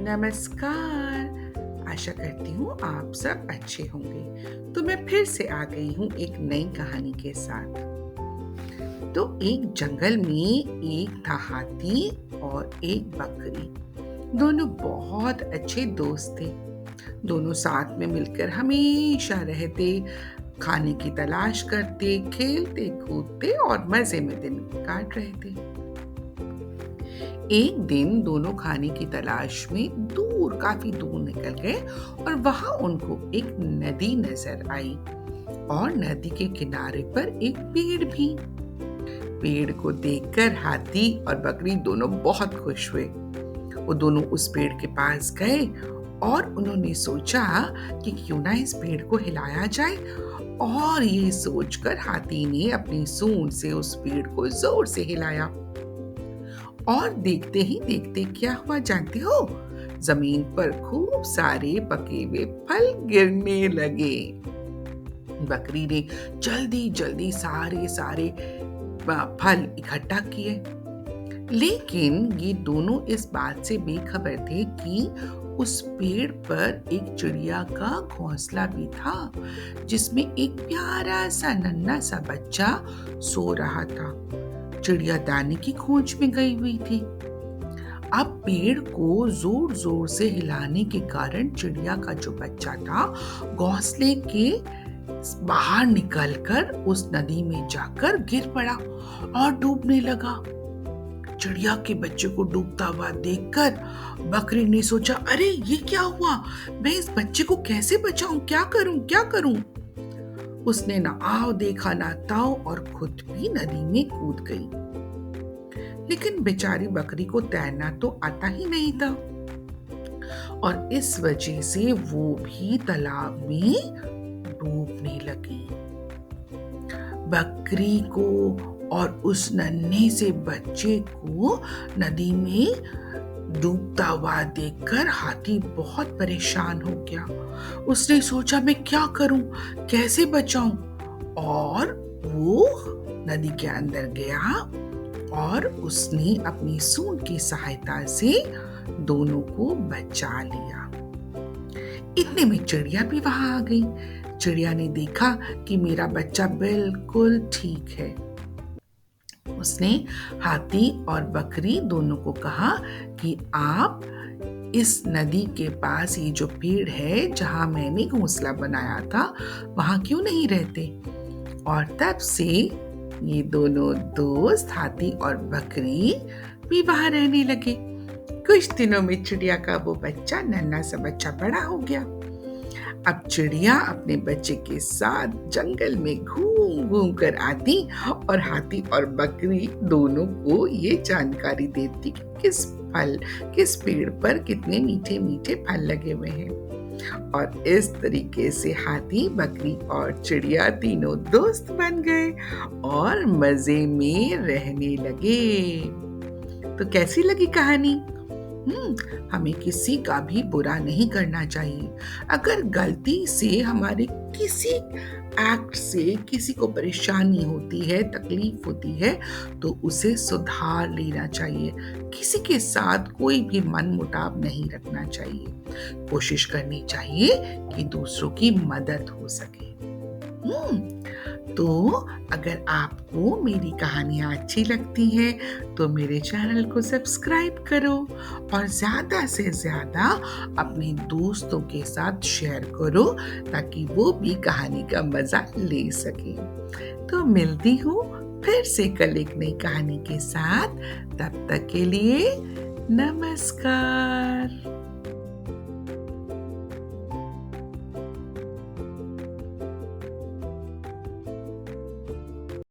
नमस्कार। आशा करती हूँ आप सब अच्छे होंगे। तो मैं फिर से आ गई हूँ एक नई कहानी के साथ। तो एक जंगल में एक था हाथी और एक बकरी। दोनों बहुत अच्छे दोस्त थे। दोनों साथ में मिलकर हमेशा रहते, खाने की तलाश करते, खेलते कूदते और मजे में दिन काट रहे थे। एक दिन दोनों खाने की तलाश में काफी दूर निकल गए और वहां उनको एक नदी नजर आई और नदी के किनारे पर एक पेड़ भी। पेड़ को देखकर हाथी और बकरी दोनों बहुत खुश हुए। वो दोनों उस पेड़ के पास गए और उन्होंने सोचा कि क्यों ना इस पेड़ को हिलाया जाए। और ये सोचकर हाथी ने अपनी सूंड से उस पेड़ को जोर से हिलाया और देखते ही देखते क्या हुआ जानते हो? जमीन पर खूब सारे पके हुए फल गिरने लगे। बकरी ने जल्दी जल्दी सारे फल इकट्ठा किए, लेकिन ये दोनों इस बात से बेखबर थे कि उस पेड़ पर एक चिड़िया का घोंसला भी था, जिसमें एक प्यारा सा नन्हा सा बच्चा सो रहा था। चिड़िया दाने की खोज में गई हुई थी। अब पेड़ को जोर जोर से हिलाने के कारण चिड़िया का जो बच्चा था घोंसले के बाहर निकलकर उस नदी में जाकर गिर पड़ा और डूबने लगा। चिड़िया के बच्चे को डूबता हुआ देखकर बकरी ने सोचा, अरे ये क्या हुआ? मैं इस बच्चे को कैसे बचाऊं? क्या करूं? उसने ना आव देखा ना ताव और खुद भी नदी में कूद गई। लेकिन बेचारी बकरी को तैरना तो आता ही नहीं था और इस वजह से वो भी तालाब में डूबने लगी। बकरी को और उस नन्हे से बच्चे को नदी में डूबता हुआ देखकर हाथी बहुत परेशान हो गया। उसने सोचा, मैं क्या करूं, कैसे बचाऊं? और वो नदी के अंदर गया और उसने अपनी सूंड की सहायता से दोनों को बचा लिया। इतने में चिड़िया भी वहां आ गई। चिड़िया ने देखा कि मेरा बच्चा बिल्कुल ठीक है। उसने हाथी और बकरी दोनों को कहा कि आप इस नदी के पास ये जो पेड़ है जहां मैंने घोंसला बनाया था वहां क्यों नहीं रहते? और तब से ये दोनों दोस्त हाथी और बकरी भी वहां रहने लगे। कुछ दिनों में चिड़िया का वो बच्चा, नन्हा सा बच्चा, बड़ा हो गया। अब चिड़िया अपने बच्चे के साथ जंगल में घूम घूम कर आती और हाथी और बकरी दोनों को ये जानकारी देती कि किस पेड़ पर कितने मीठे मीठे फल लगे हुए हैं। और इस तरीके से हाथी, बकरी और चिड़िया तीनों दोस्त बन गए और मजे में रहने लगे। तो कैसी लगी कहानी? हमें किसी का भी बुरा नहीं करना चाहिए। अगर गलती से हमारे किसी एक्ट से किसी को परेशानी होती है, तकलीफ होती है, तो उसे सुधार लेना चाहिए। किसी के साथ कोई भी मनमुटाव नहीं रखना चाहिए। कोशिश करनी चाहिए कि दूसरों की मदद हो सके। तो अगर आपको मेरी कहानियाँ अच्छी लगती हैं तो मेरे चैनल को सब्सक्राइब करो और ज़्यादा से ज़्यादा अपने दोस्तों के साथ शेयर करो ताकि वो भी कहानी का मज़ा ले सके। तो मिलती हूँ फिर से कल एक नई कहानी के साथ। तब तक के लिए नमस्कार।